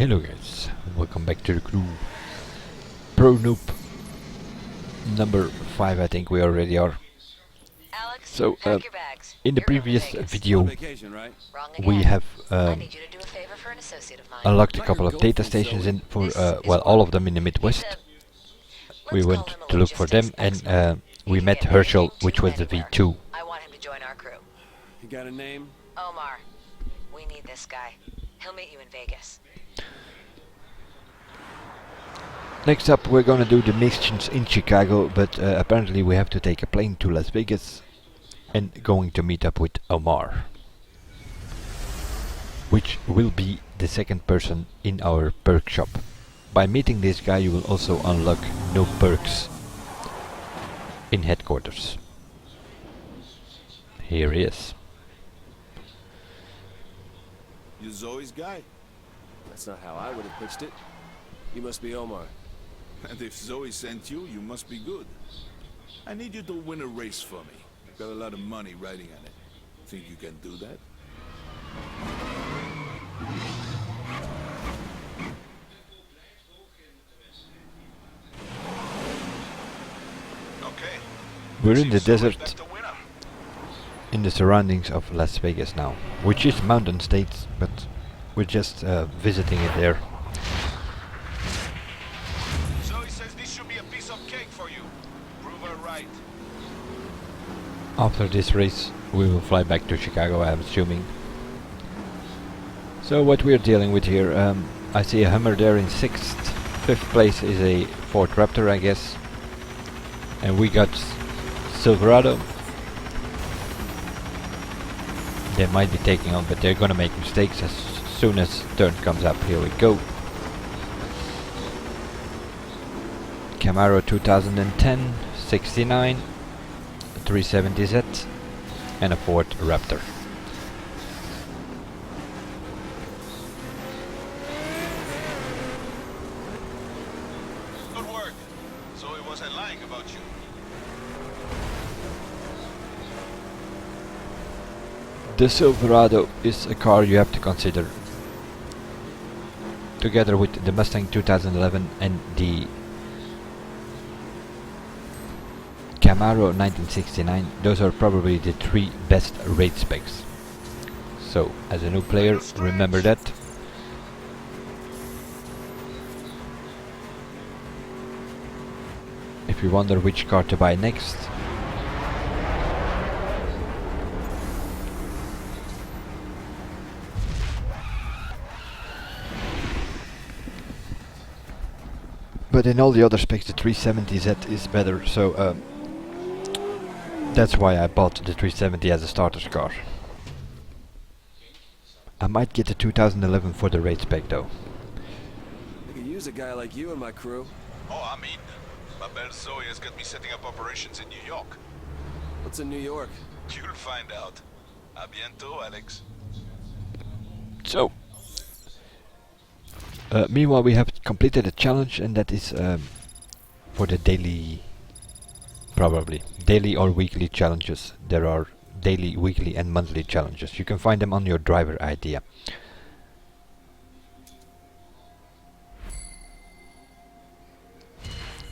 Hello guys, welcome back to the crew. Pro Noob number 5 I think we already are. Alex, So pack your bags. in the You're going to previous Vegas. video Vacation, right? Wrong we again. have I need you to do a favor for an associate of mine. unlocked a Not couple your of data girlfriend, stations Zoe. in for This is well all Juan. of them in the Midwest. Let's We call went him a to look for them logistics and expert. we He can met get Herschel, anything which to was the anywhere. V2. I want him to join our crew. You got a name? Omar. We need this guy. He'll meet you in Vegas. Next up we're gonna do the missions in Chicago, but apparently we have to take a plane to Las Vegas and going to meet up with Omar, which will be the second person in our perk shop. By meeting this guy you will also unlock no perks in headquarters. Here he is. You Zoe's guy? That's not how I would have pitched it. You must be Omar. And if Zoe sent you, you must be good. I need you to win a race for me. Got a lot of money riding on it. Think you can do that? Okay. We're in the See Zoe, desert that's the winner. in the surroundings of Las Vegas now, which is mountain state, but we're just visiting it there. Zoe says this should be a piece of cake for you. Prove her right. After this race we will fly back to Chicago, I'm assuming. So what we're dealing with here, I see a Hummer there in 6th. 5th place is a Ford Raptor I guess. And we got Silverado. They might be taking on, but they're gonna make mistakes as soon as turn comes up. Here we go. Camaro 2010, 69, 370Z and a Ford Raptor. Good work. Zoe wasn't lying about you. The Silverado is a car you have to consider, together with the Mustang 2011 and the Camaro 1969. Those are probably the 3 best race specs. So as a new player, remember that. If you wonder which car to buy next, but in all the other specs the 370Z is better, so that's why I bought the 370 as a starter's car. I might get the 2011 for the race spec though. I could use a guy like you in my crew. Oh, I mean, my belle Zoe has got me setting up operations in New York. What's in New York? You'll find out. A bientôt, Alex. So, meanwhile we have completed a challenge, and that is for the daily, probably daily or weekly challenges. There are daily, weekly and monthly challenges. You can find them on your driver idea.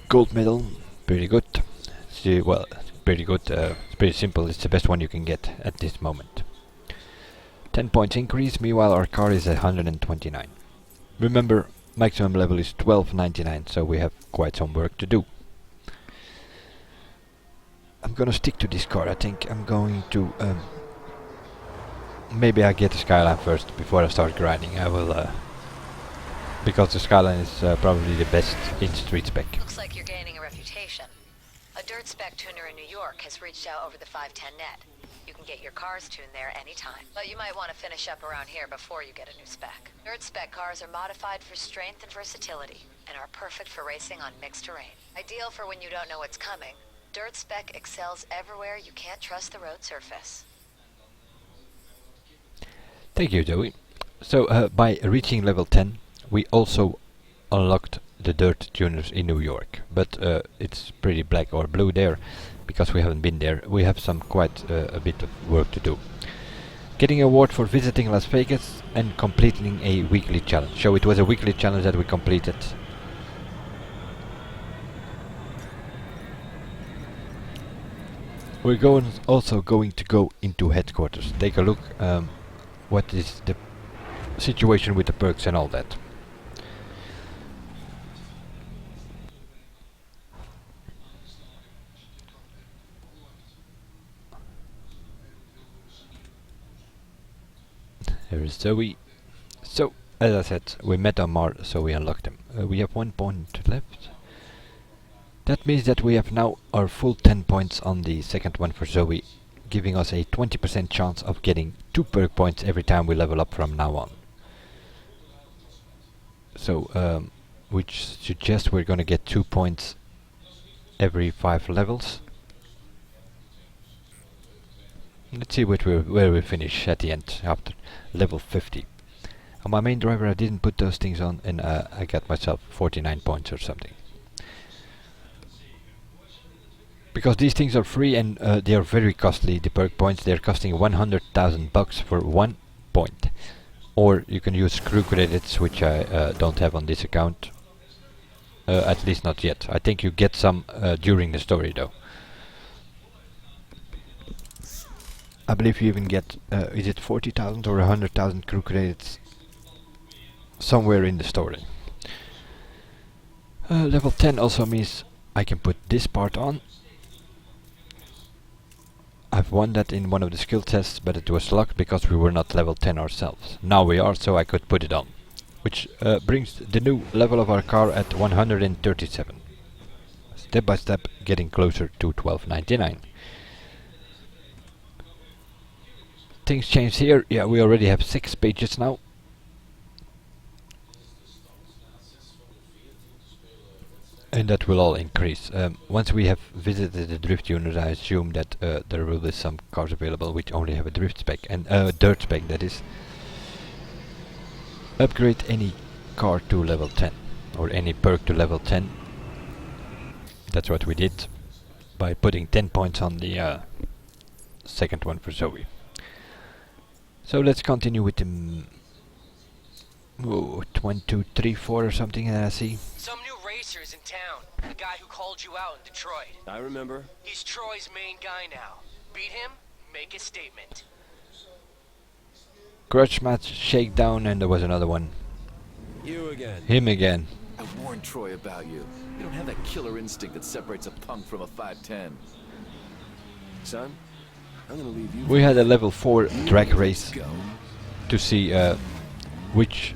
Gold medal, pretty good. See, well, pretty good. It's pretty simple. It's the best one you can get at this moment. 10 points increase. Meanwhile, our car is 129. Remember, maximum level is 1299, so we have quite some work to do. I'm gonna stick to this car. I think I'm going to maybe I get the Skyline first before I start grinding. I will because the Skyline is probably the best in street spec. Looks like you're gaining a reputation. A dirt spec tuner in New York has reached out over the 510 net. You can get your cars tuned there anytime. But you might want to finish up around here before you get a new spec. Dirt spec cars are modified for strength and versatility, and are perfect for racing on mixed terrain. Ideal for when you don't know what's coming. Dirt spec excels everywhere you can't trust the road surface. Thank you, Joey. So by reaching level 10, we also unlocked the dirt tuners in New York, but it's pretty black or blue there because we haven't been there. We have some quite a bit of work to do. Getting award for visiting Las Vegas and completing a weekly challenge. So it was a weekly challenge that we completed. We're also going to go into headquarters. Take a look what is the situation with the perks and all that. Here is Zoe. So, as I said, we met Amar, so we unlocked him. We have 1 point left. That means that we have now our full 10 points on the second one for Zoe, giving us a 20% chance of getting 2 perk points every time we level up from now on. So, which suggests we're gonna get 2 points every 5 levels. Let's see where we finish at the end after level 50. On my main driver I didn't put those things on, and I got myself 49 points or something. Because these things are free and they are very costly, the perk points. They're costing 100,000 bucks for 1 point. Or you can use crew credits, which I don't have on this account. At least not yet. I think you get some during the story though. I believe you even get, is it 40,000 or 100,000 crew credits somewhere in the story. Level 10 also means I can put this part on. I've won that in one of the skill tests, but it was locked because we were not level 10 ourselves. Now we are, so I could put it on. Which brings the new level of our car at 137. Step by step getting closer to 1299. Things changed here. Yeah, we already have 6 pages now. And that will all increase. Once we have visited the drift unit, I assume that there will be some cars available which only have a drift spec and dirt spec, that is. Upgrade any car to level 10 or any perk to level 10. That's what we did by putting 10 points on the second one for Zoe. So let's continue with the 1, 2, 3, 4 or something that I see. Some new racers in town. The guy who called you out in Detroit. I remember. He's Troy's main guy now. Beat him, make a statement. Grudge match, shakedown, and there was another one. You again. Him again. I warned Troy about you. You don't have that killer instinct that separates a punk from a 5'10". Son, I'm gonna leave you. We had a level 4 drag race Go. to see which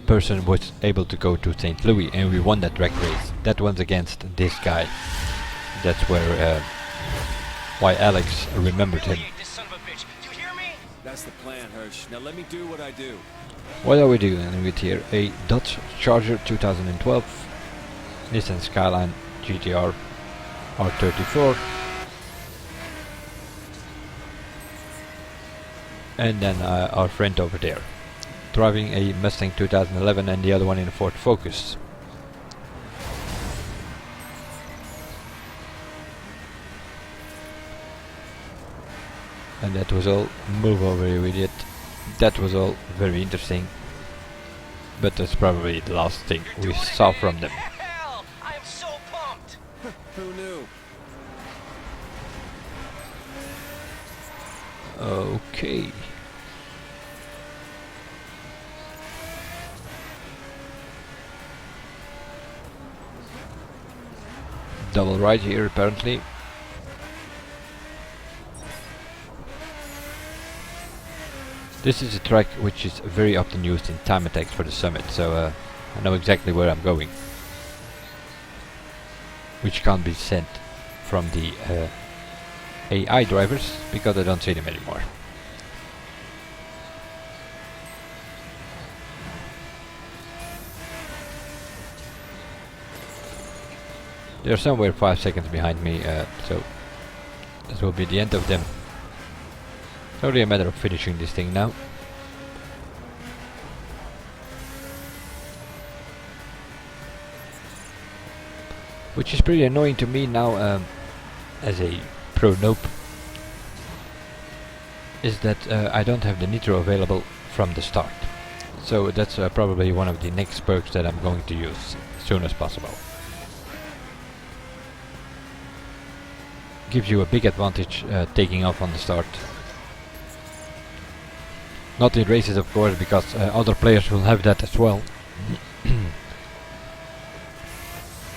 person was able to go to St. Louis, and we won that drag race. That one's against this guy. That's where why Alex remembered him. This son of a bitch. Do you hear me? That's the plan, Hirsch. Now let me do what I do. What are we doing with here? A Dodge Charger 2012, Nissan Skyline GTR R34, and then our friend over there driving a Mustang 2011 and the other one in a Ford Focus. And that was all. Move over here with it. That was all very interesting, but that's probably the last thing we saw from them. Hell! I am so pumped! Who knew? Okay. Double right here apparently. This is a track which is very often used in time attacks for the summit, so I know exactly where I'm going. Which can't be sent from the AI drivers, because I don't see them anymore. They're somewhere 5 seconds behind me, so this will be the end of them. It's only a matter of finishing this thing now. Which is pretty annoying to me now, as a pro noob, is that I don't have the nitro available from the start. So that's probably one of the next perks that I'm going to use as soon as possible. Gives you a big advantage taking off on the start. Not in races of course, because other players will have that as well.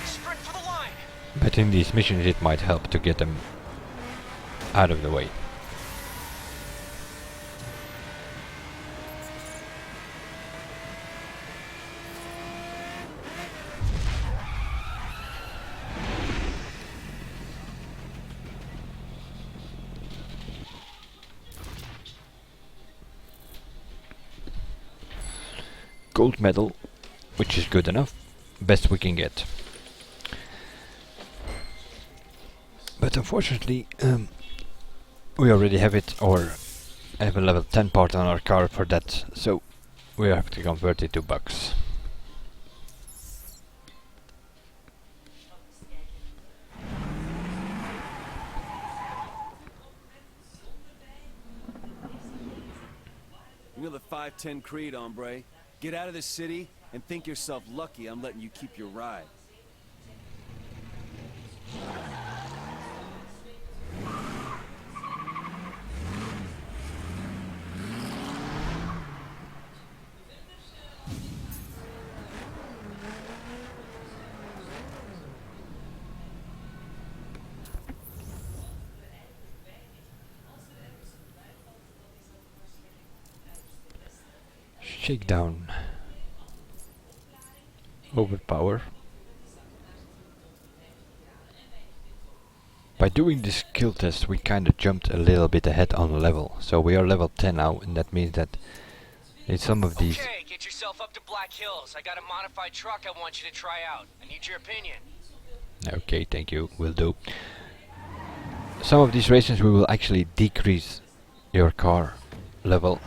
Sprint for the line. But in these missions it might help to get them out of the way. Gold medal, which is good enough, best we can get. But unfortunately, we already have it, or have a level 10 part on our car for that, so we have to convert it to bucks. You're the 510 Creed, hombre. Get out of the city and think yourself lucky I'm letting you keep your ride. Shakedown. Overpower. By doing this skill test we kinda jumped a little bit ahead on level, so we are level 10 now, and that means that in some of these... Okay, get yourself up to Black Hills. I got a modified truck I want you to try out. I need your opinion. Okay, thank you, will do. Some of these races we will actually decrease your car level,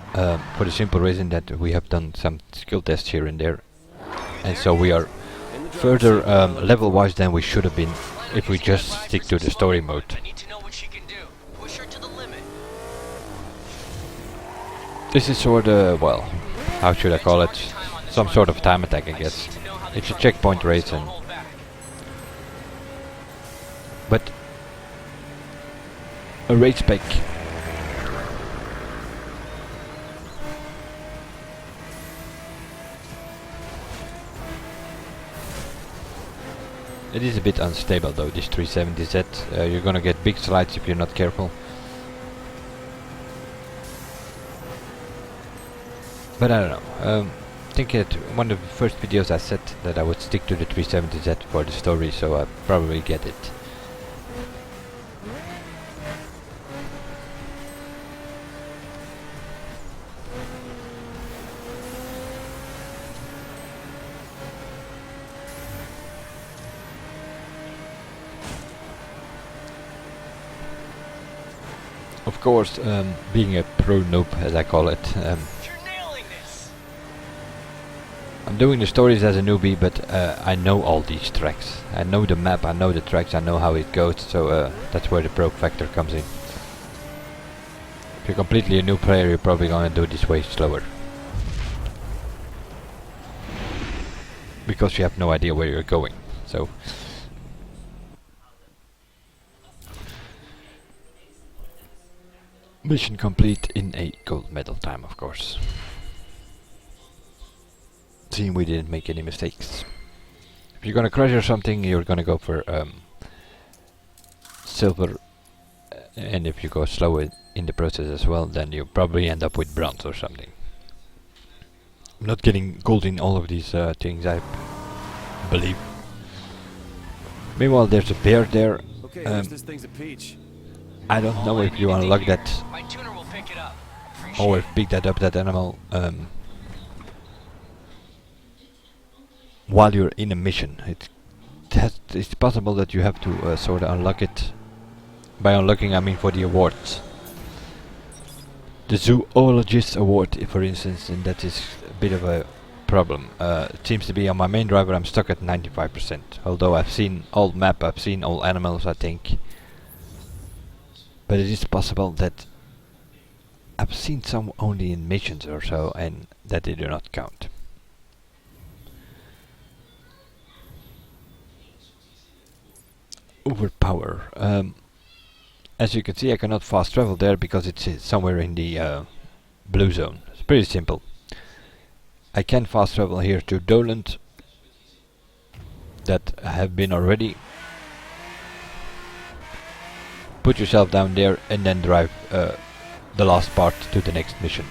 for the simple reason that we have done some skill tests here and there, and so we are further level wise than we should have been if we just stick to the story mode. I need to know what she can do. Push her to the limit. This is sort of, well, how should I call it? Some sort of time attack, I guess. It's a checkpoint race, and but a race spec. It is a bit unstable though, this 370Z. You're gonna get big slides if you're not careful. But I don't know. I think that one of the first videos I said that I would stick to the 370Z for the story, so I probably get it. Of course, being a pro noob, as I call it, You're nailing this. I'm doing the stories as a newbie, but I know all these tracks. I know the map, I know the tracks, I know how it goes, so that's where the pro factor comes in. If you're completely a new player, you're probably gonna do this way slower. Because you have no idea where you're going, so... Mission complete in a gold medal time, of course. Seeing we didn't make any mistakes. If you're gonna crash or something, you're gonna go for silver, and if you go slow in the process as well, then you probably end up with bronze or something. I'm not getting gold in all of these things, I believe. Meanwhile, there's a bear there. Okay, this thing's a peach. I don't know if you unlock that My tuner will pick it up. or pick that up, that animal, while you're in a mission. It's possible that you have to sort of unlock it. By unlocking, I mean for the awards. The Zoologist Award, for instance, and that is a bit of a problem. It seems to be on my main driver I'm stuck at 95%. Although I've seen all map, I've seen all animals, I think. But it is possible that I've seen some only in missions or so, and that they do not count. Overpower. As you can see, I cannot fast travel there because it's somewhere in the blue zone. It's pretty simple. I can fast travel here to Doland that have been already. Put yourself down there and then drive the last part to the next mission.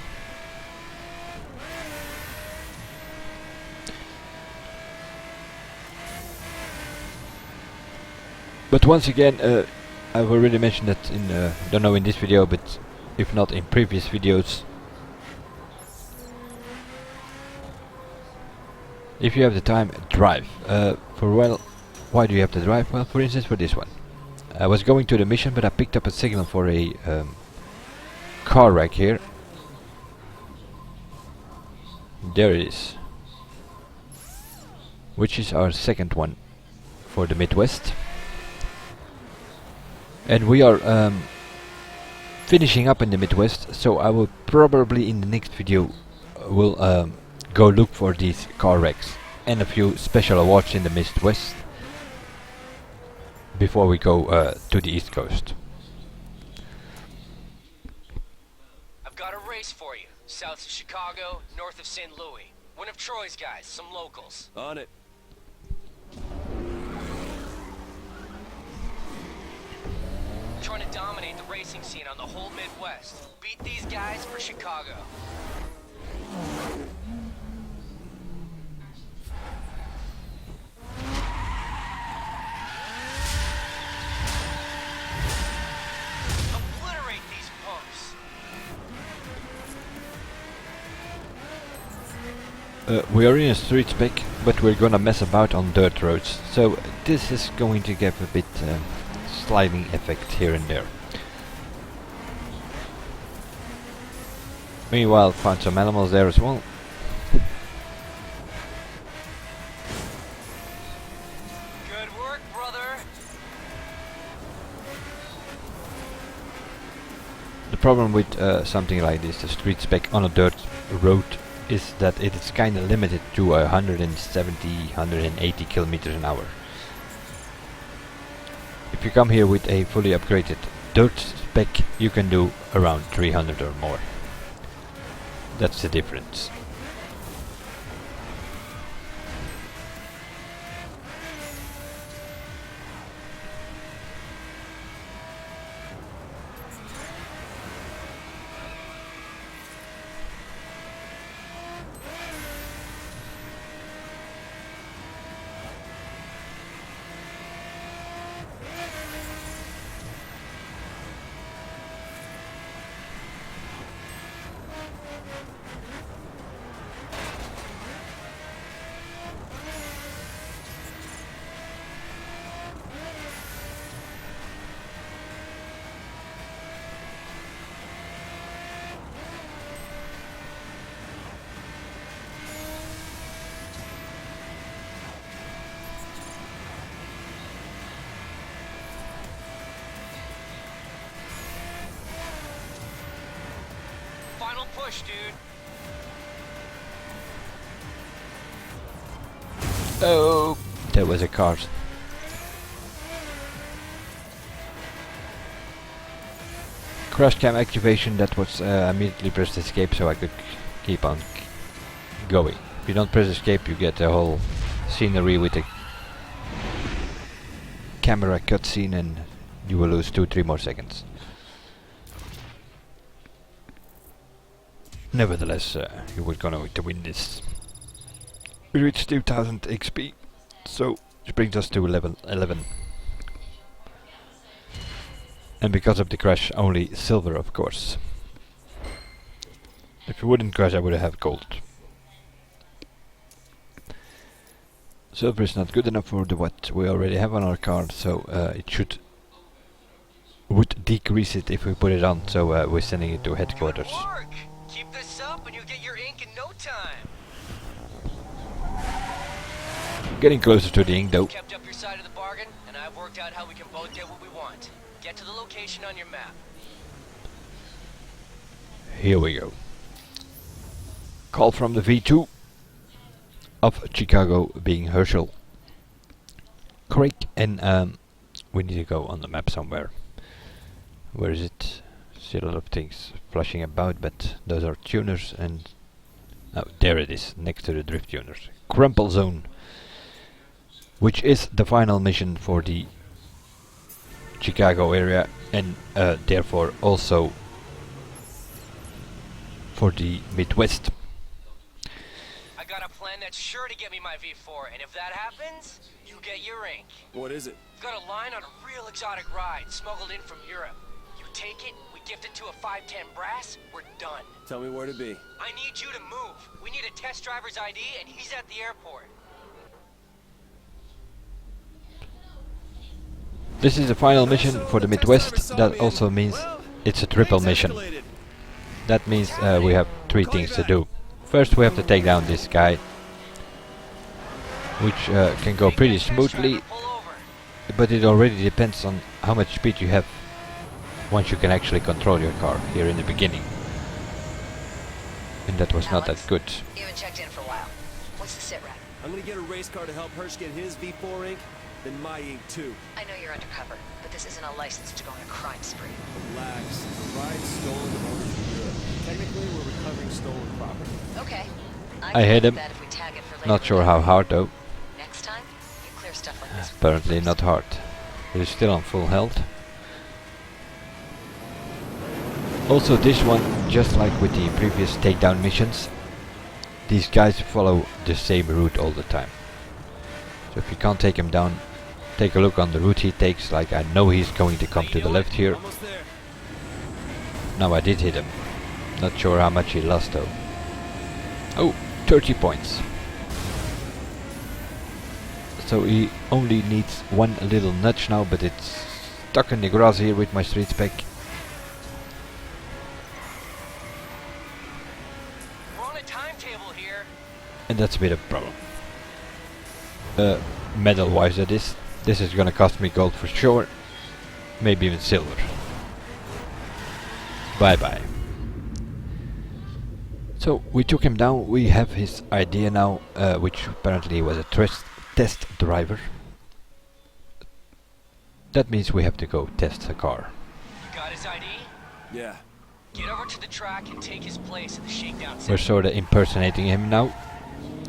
But once again, I've already mentioned that in, don't know in this video, but if not in previous videos. If you have the time, drive. Why do you have to drive? Well, for instance, for this one. I was going to the mission, but I picked up a signal for a car wreck here. There it is. Which is our second one for the Midwest. And we are finishing up in the Midwest, so I will probably in the next video will go look for these car wrecks and a few special awards in the Midwest before we go to the East Coast. I've got a race for you. South of Chicago, north of St. Louis. One of Troy's guys, some locals. On it. Trying to dominate the racing scene on the whole Midwest. Beat these guys for Chicago. Obliterate these punks. We are in a street spec, but we're gonna mess about on dirt roads, so this is going to give a bit sliding effect here and there. Meanwhile, found some animals there as well. Good work, brother. The problem with something like this, the street spec on a dirt road, is that it is kinda limited to 170-180 kilometers an hour. If you come here with a fully upgraded dirt spec, you can do around 300 or more. That's the difference. Final push, dude. Oh, there was a car. Crash cam activation, that was immediately pressed escape so I could keep on going. If you don't press escape, you get the whole scenery with the camera cutscene and you will lose 2-3 more seconds. Nevertheless, you were gonna win this. We reached 2000 XP, so it brings us to level 11. And because of the crash, only silver, of course. If it wouldn't crash, I would have gold. Silver is not good enough for the what we already have on our card, so it would decrease it if we put it on. So we're sending it to headquarters. Good work. Keep this up and you'll get your ink in no time. Getting closer to the ink, though. Kept up your side of the bargain, and I've worked out how we can both get what we want. Get to the location on your map. here we go. Call from the V2 of Chicago being Herschel. Correct, and we need to go on the map somewhere. Where is it? See a lot of things flashing about, but those are tuners, and oh, there it is, next to the drift tuners. Crumple Zone, which is the final mission for the Chicago area, and therefore also for the Midwest. I got a plan that's sure to get me my V4, and if that happens, you get your ink. What is it? I've got a line on a real exotic ride smuggled in from Europe. You take it, we gift it to a 510 brass, we're done. Tell me where to be. I need you to move. We need a test driver's ID, and he's at the airport. This is the final mission for the Midwest. That also means it's a triple mission. That means we have three things to do. First we have to take down this guy, which can go pretty smoothly, but it already depends on how much speed you have once you can actually control your car here in the beginning. And that was not that good. You haven't checked in for a while. What's the sit rep? I'm gonna get a race car to help Hirsch get his V4 ink, then my ink too. I know you're undercover, but this isn't a license to go on a crime spree. Relax. The ride's stolen and over to Europe. Technically, we're recovering stolen property. Okay. I can hit live him. that if we tag it for later Not sure review. how hard though. Next time, you clear stuff like this. Apparently not hard. He's still on full health. Also this one, just like with the previous takedown missions, these guys follow the same route all the time. So if you can't take him down, take a look on the route he takes. Like, I know he's going to come to the left here. Almost there. Now I did hit him. Not sure how much he lost though. Oh, 30 points. So he only needs one little nudge now, but it's stuck in the grass here with my street spec. We're on a timetable here. And that's a bit of a problem. Medal wise that is. This is gonna cost me gold for sure. Maybe even silver. Bye bye. So we took him down. We have his idea now, which apparently was a test driver. That means we have to go test the car. You got his ID? Yeah. Get over to the track and take his place at the shakedown We're center. sort of impersonating him now.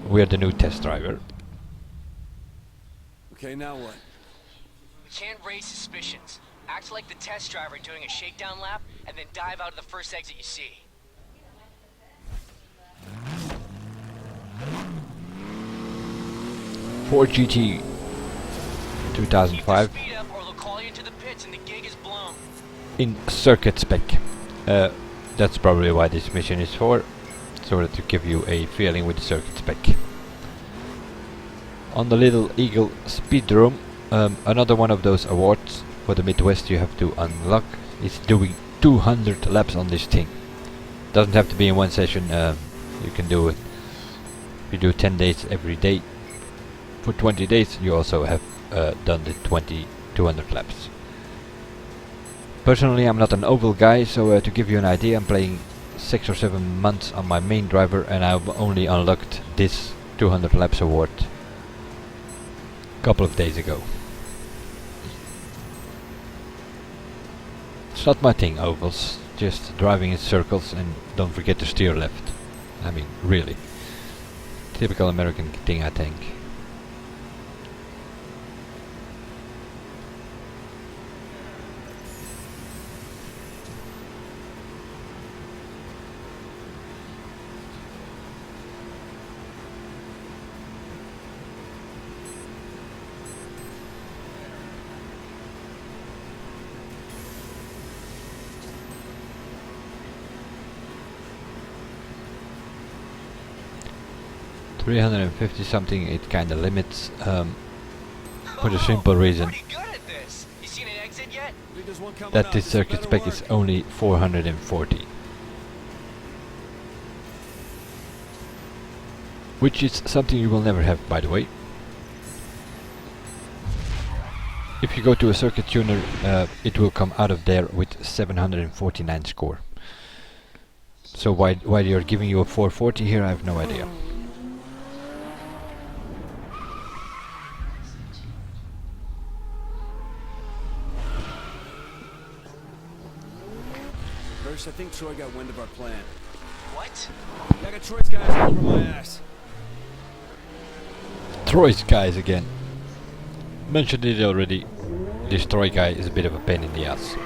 We're the new test driver. Okay, now what? We can't raise suspicions. Act like the test driver doing a shakedown lap, and then dive out of the first exit you see. Ford GT 2005 Keep the speed up, or they'll call you into the pits and the gig is blown. in circuit spec. That's probably why this mission is for, sort of to give you a feeling with the circuit spec. On the Little Eagle Speedrome, another one of those awards for the Midwest you have to unlock is doing 200 laps on this thing. Doesn't have to be in one session, you can do it if you do 10 days every day. For 20 days you also have done the 200 laps. Personally I'm not an oval guy, so to give you an idea, I'm playing 6 or 7 months on my main driver and I've only unlocked this 200 laps award a couple of days ago. It's not my thing, ovals, just driving in circles and don't forget to steer left. I mean, really. Typical American thing, I think. $350 something, it kinda limits, for the simple reason Pretty good at this. You seen an exit yet? Think there's one coming that up. this This had circuit better spec work. is only 440. Which is something you will never have, by the way. If you go to a circuit tuner, it will come out of there with 749 score. So why they're giving you a 440 here, I have no idea. First, I think Troy got wind of our plan. What? I got Troy's guys all over my ass. Troy's guys again. Mentioned it already. This Troy guy is a bit of a pain in the ass.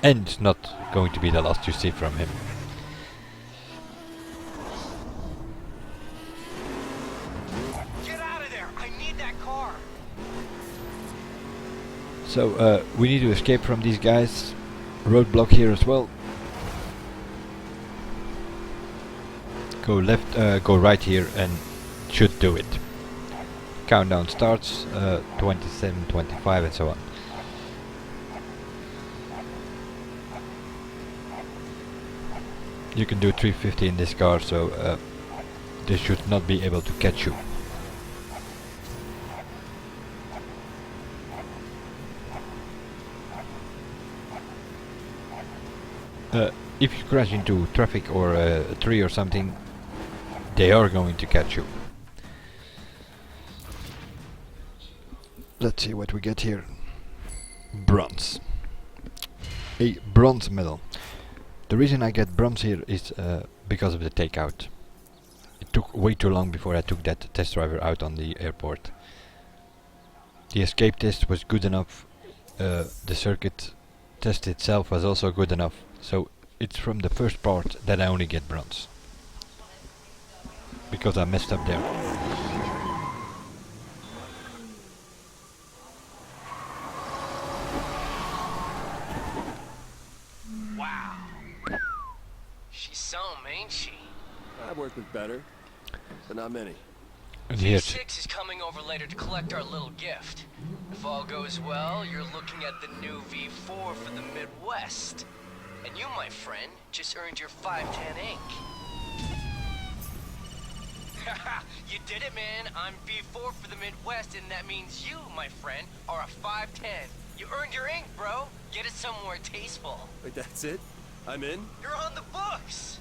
And it's not going to be the last you see from him. Get out of there! I need that car! So we need to escape from these guys. Roadblock here as well. Go left, go right here and should do it. Countdown starts, 27, 25 and so on. You can do 350 in this car, so they should not be able to catch you. If you crash into traffic or a tree or something, they are going to catch you. Let's see what we get here. Bronze. A bronze medal. The reason I get bronze here is because of the takeout. It took way too long before I took that test driver out on the airport. The escape test was good enough. The circuit test itself was also good enough. So it's from the first part that I only get bronze. Because I messed up there. Wow. She's some, ain't she? I've worked with better, but not many. And here's V6 is coming over later to collect our little gift. If all goes well, you're looking at the new V4 for the Midwest. And you, my friend, just earned your 510 ink. You did it, man. I'm V4 for the Midwest, and that means you, my friend, are a 510. You earned your ink, bro. Get it somewhere tasteful. Wait, that's it? I'm in? You're on the books.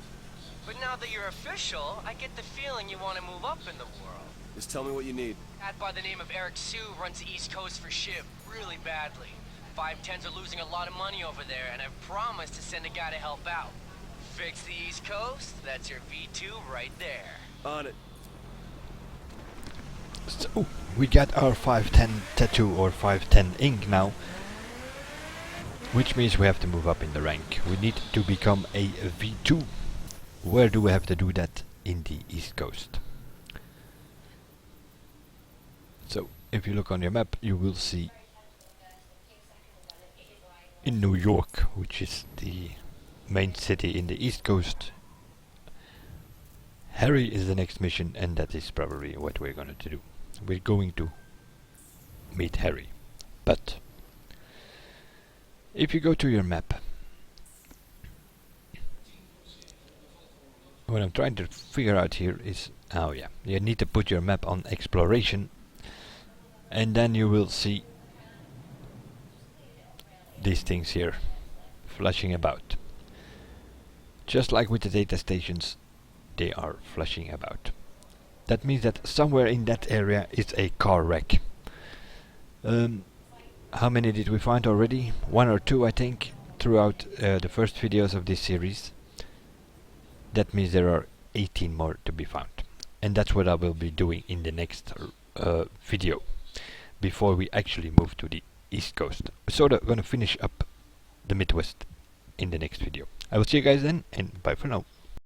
But now that you're official, I get the feeling you want to move up in the world. Just tell me what you need. A cat by the name of Eric Sue runs the East Coast for ship really badly. 510s are losing a lot of money over there, and I've promised to send a guy to help out. Fix the East Coast, that's your V2 right there. On it. so we got our 510 tattoo or 510 ink now. Which means we have to move up in the rank. We need to become a V2. Where do we have to do that? In the East Coast. So if you look on your map, you will see in New York, which is the main city in the East Coast, Harry is the next mission, and that is probably what we're going to do. We're going to meet Harry. But if you go to your map, what I'm trying to figure out here is, oh yeah, you need to put your map on exploration, and then you will see these things here flashing about. Just like with the data stations, they are flashing about. That means that somewhere in that area is a car wreck. How many did we find already? 1 or 2, I think, throughout the first videos of this series. That means there are 18 more to be found. And that's what I will be doing in the next video, before we actually move to the East Coast. So I'm gonna finish up the Midwest in the next video. I will see you guys then, and bye for now.